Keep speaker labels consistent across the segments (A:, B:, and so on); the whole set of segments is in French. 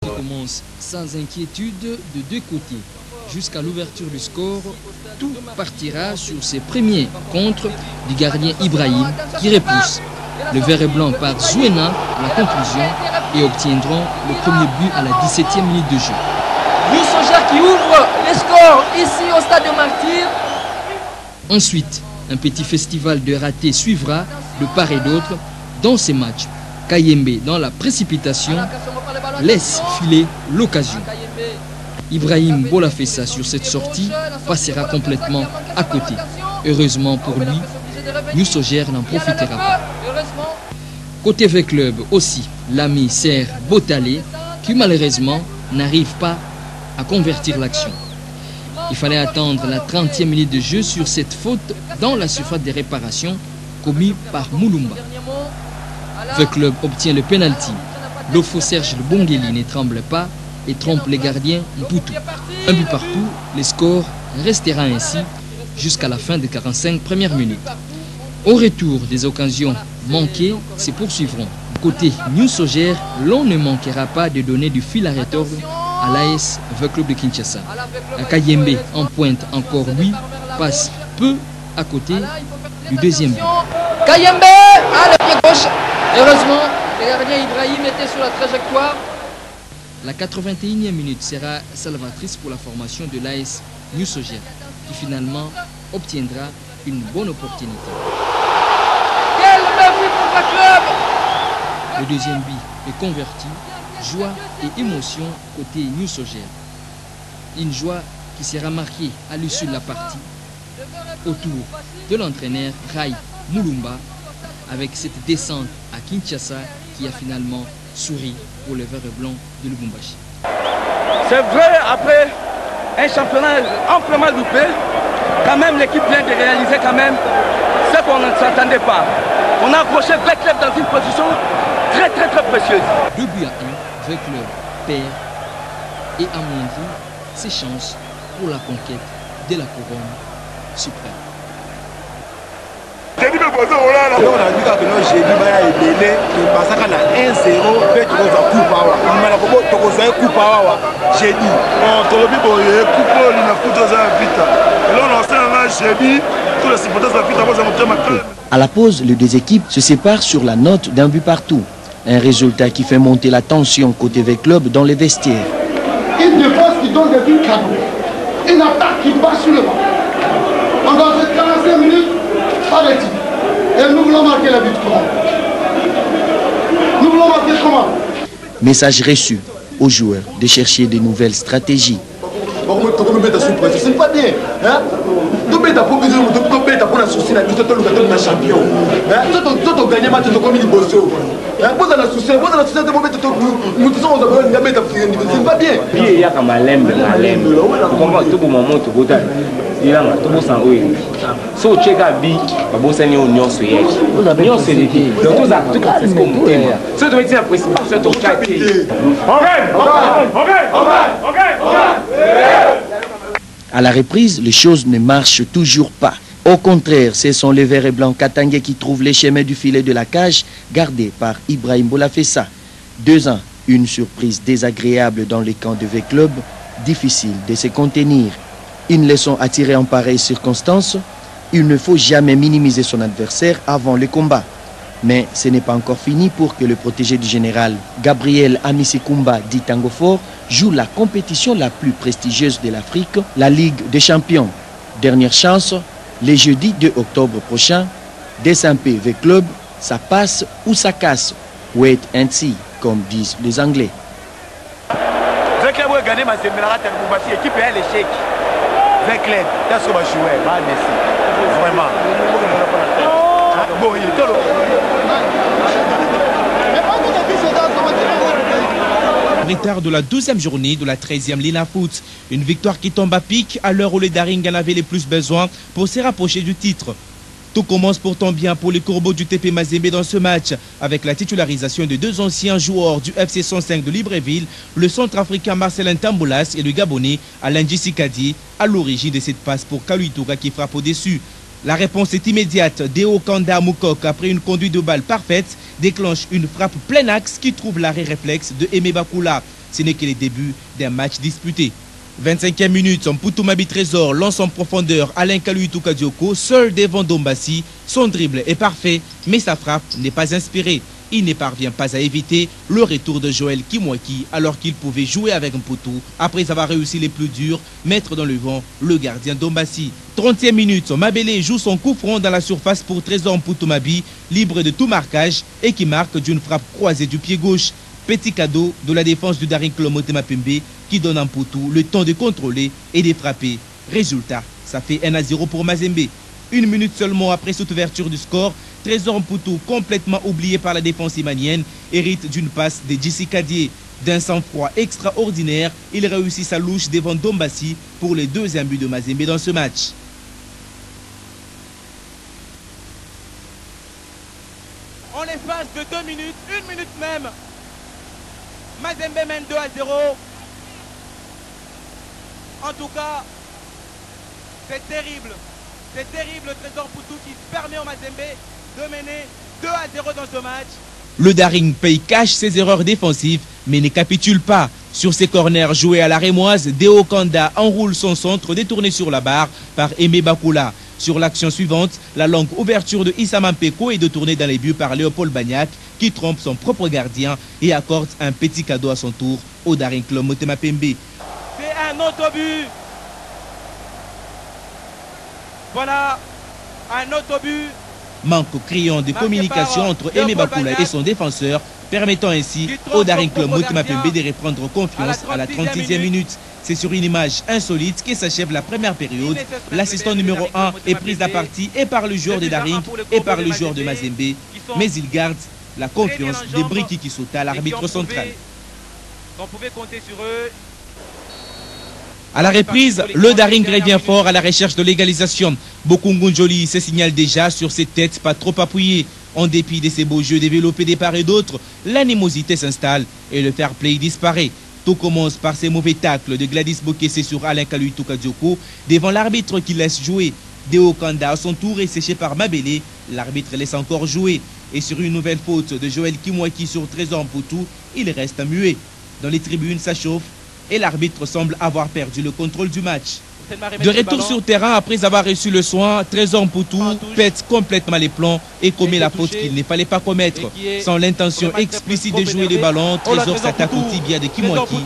A: Qui commence sans inquiétude de deux côtés. Jusqu'à l'ouverture du score, tout partira sur ses premiers contres du gardien Ibrahim qui repousse. Le vert et blanc par Zouena à la conclusion et obtiendront le premier but à la 17e minute de jeu.
B: Youssoujer qui ouvre les scores ici au stade de Martyr.
A: Ensuite, un petit festival de ratés suivra de part et d'autre dans ces matchs. Kayembe, dans la précipitation, laisse filer l'occasion. Ibrahim Bolafessa sur cette sortie passera complètement à côté. Heureusement pour lui, Youssoujer n'en profitera pas. Côté V-Club aussi, l'ami Serre Botalé qui malheureusement n'arrive pas à convertir l'action. Il fallait attendre la 30e minute de jeu sur cette faute dans la surface de réparation commise par Moulumba. V-Club obtient le penalty. L'Ofo Serge Bongeli ne tremble pas et trompe les gardiens Mputu. Un but partout, le score restera ainsi jusqu'à la fin des 45 premières minutes. Au retour, des occasions manquées se poursuivront. Côté Youssoujer, l'on ne manquera pas de donner du fil à retordre à l'AS V-Club de Kinshasa. Kayembe en pointe encore lui, passe peu à côté du deuxième but.
B: Kayembe à le pied gauche. Heureusement, le gardien Ibrahim était sur la trajectoire.
A: La 81e minute sera salvatrice pour la formation de l'AS Youssoujer, qui finalement obtiendra une bonne opportunité.
B: Quel but pour le club!
A: Le deuxième but est converti, joie et émotion côté Youssoujer. Une joie qui sera marquée à l'issue de la partie autour de l'entraîneur Rai Moulumba avec cette descente à Kinshasa qui a finalement souri pour le vert et blanc de Lubumbashi.
C: C'est vrai, après un championnat amplement loupé, quand même l'équipe vient de réaliser quand même ce qu'on ne s'attendait pas. On a accroché V-Club dans une position très précieuse.
A: 2 buts à 1, V-Club perd et amoindrit ses chances pour la conquête de la couronne suprême.
D: À la pause, les deux équipes se séparent sur la note d'un but partout. Un résultat qui fait monter la tension côté V-Club dans les vestiaires.
E: Une défense qui donne des buts cadeaux. Une attaque qui bat sur le banc. Pendant ces 45 minutes, pas de titre. Et nous voulons marquer la but comment? Nous voulons marquer comment?
D: Message reçu aux joueurs de chercher de nouvelles stratégies.
E: Ce n'est pas bien. Hein?
D: À la reprise, les choses ne marchent toujours pas. Au contraire, ce sont les verts et blancs katangais qui trouvent les chemins du filet de la cage gardé par Ibrahim Bolafessa. 2 ans, une surprise désagréable dans les camps de V-Club, difficile de se contenir. Une leçon à tirer en pareille circonstance, il ne faut jamais minimiser son adversaire avant le combat. Mais ce n'est pas encore fini pour que le protégé du général Gabriel Amisekumba dit Tango Fort joue la compétition la plus prestigieuse de l'Afrique, la Ligue des Champions. Dernière chance, les jeudis 2 octobre prochain, DSMP V-Club, ça passe ou ça casse. Wait and see, comme disent les Anglais.
C: V-Club a gagné ma équipe est à l'échec. V-Club, that's what je jouais, vraiment. Bon, il est tolo.
F: Retard de la 12e journée de la 13e Lina Foot. Une victoire qui tombe à pic à l'heure où les Daring en avaient les plus besoin pour se rapprocher du titre. Tout commence pourtant bien pour les Corbeaux du TP Mazembe dans ce match, avec la titularisation de 2 anciens joueurs du FC 105 de Libreville, le centrafricain Marcelin Tamboulas et le Gabonais Alain Djissikadi, à l'origine de cette passe pour Kaluituka qui frappe au-dessus. La réponse est immédiate. Deo Kanda Moukok, après une conduite de balle parfaite, déclenche une frappe plein axe qui trouve l'arrêt réflexe de Aimé Bakula. ce n'est que le début d'un match disputé. 25e minute, Mputu Mabi Trésor lance en profondeur Alain Kaluitu Kadioko, seul devant Dombassi. Son dribble est parfait, mais sa frappe n'est pas inspirée. Il ne parvient pas à éviter le retour de Joël Kimwaki alors qu'il pouvait jouer avec Mputu après avoir réussi les plus durs, mettre dans le vent le gardien Dombassi. 30e minute, Mabele joue son coup franc dans la surface pour Trésor Mputu Mabi, libre de tout marquage et qui marque d'une frappe croisée du pied gauche. Petit cadeau de la défense du Daring Club Motema Pembe qui donne à Mputu le temps de contrôler et de frapper. Résultat, ça fait 1-0 pour Mazembe. Une minute seulement après cette ouverture du score, Trésor Mputu, complètement oublié par la défense imanienne, hérite d'une passe de Djissi Kadié. D'un sang-froid extraordinaire, il réussit sa louche devant Dombassi pour le deuxième but de Mazembe dans ce match.
G: En l'espace de 2 minutes, 1 minute même, Mazembe mène 2-0. En tout cas, c'est terrible. C'est terrible le Trésor Mputu qui permet au Mazembe de mener 2-0 dans ce match.
F: Le Daring paye cash ses erreurs défensives, mais ne capitule pas. Sur ses corners joués à la rémoise, Deo Kanda enroule son centre détourné sur la barre par Aimé Bakula. Sur l'action suivante, la longue ouverture de Issa Mampeko est détournée dans les buts par Léopold Bagnac, qui trompe son propre gardien et accorde un petit cadeau à son tour au Daring Club Motema Pembe.
G: C'est un autre but. Voilà, un autre but.
F: Manque criant de communication entre Aimé Bakula et son défenseur, permettant ainsi au Daring Club Motema Pembe de reprendre confiance à la 36e minute. C'est sur une image insolite que s'achève la première période. L'assistant numéro 1 est pris à partie et par le joueur de Daring et par le joueur de Mazembe, mais il garde la confiance de Briki Kisota, l'arbitre central.
G: On pouvait compter sur eux.
F: À la reprise, le Daring revient fort à la recherche de l'égalisation. Bokungu Njoli se signale déjà sur ses têtes pas trop appuyées. En dépit de ces beaux jeux développés des part et d'autres, l'animosité s'installe et le fair play disparaît. Tout commence par ces mauvais tacles de Gladys Bokesse sur Alain Kaluitu Kadioko devant l'arbitre qui laisse jouer. Deo Kanda à son tour est séché par Mabele. L'arbitre laisse encore jouer. Et sur une nouvelle faute de Joël Kimwaki sur Trésor Mputu, il reste muet. Dans les tribunes, ça chauffe et l'arbitre semble avoir perdu le contrôle du match. De retour sur terrain après avoir reçu le soin, Trésor Mputu pète complètement les plombs et commet la faute qu'il ne fallait pas commettre. Sans l'intention explicite de jouer le ballon, Trésor s'attaque au tibia de Kimwaki.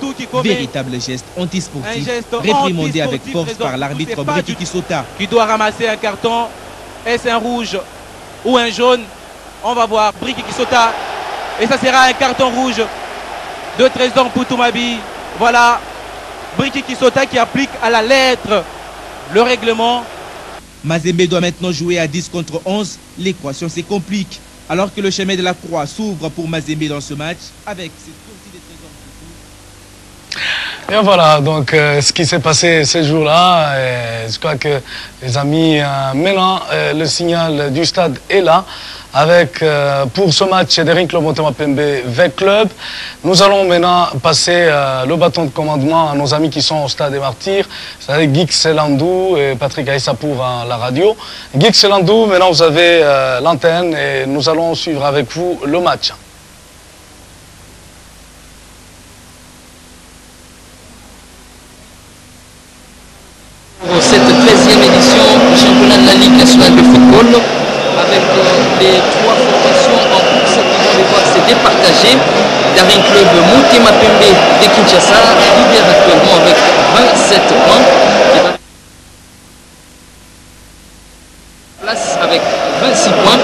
F: Véritable geste antisportif, réprimandé avec force par l'arbitre Briki Kisota.
G: Qui doit ramasser un carton. Est-ce un rouge ou un jaune? On va voir Briki Kisota. Et ça sera un carton rouge de Trésor Mputu Mabi. Voilà, Briki Kisota qui applique à la lettre le règlement.
F: Mazembe doit maintenant jouer à 10 contre 11. L'équation se complique. Alors que le chemin de la croix s'ouvre pour Mazembe dans ce match avec cette sortie de Trésor Mputu.
H: Et voilà, donc ce qui s'est passé ce jour-là, je crois que les amis, maintenant le signal du stade est là. Avec, pour ce match Daring Club Motema Pembe V Club, nous allons maintenant passer le bâton de commandement à nos amis qui sont au stade des Martyrs, c'est-à-dire Gix Landou et Patrick Aïssa pour la radio. Gix Landou, maintenant vous avez l'antenne et nous allons suivre avec vous le match.
B: Pour cette 13e édition du championnat de la Ligue nationale de football, avec les 3 formations en course qui vont devoir se départager. Daring Club Motema Pembe de Kinshasa leader actuellement avec 27 points. Place avec 26 points.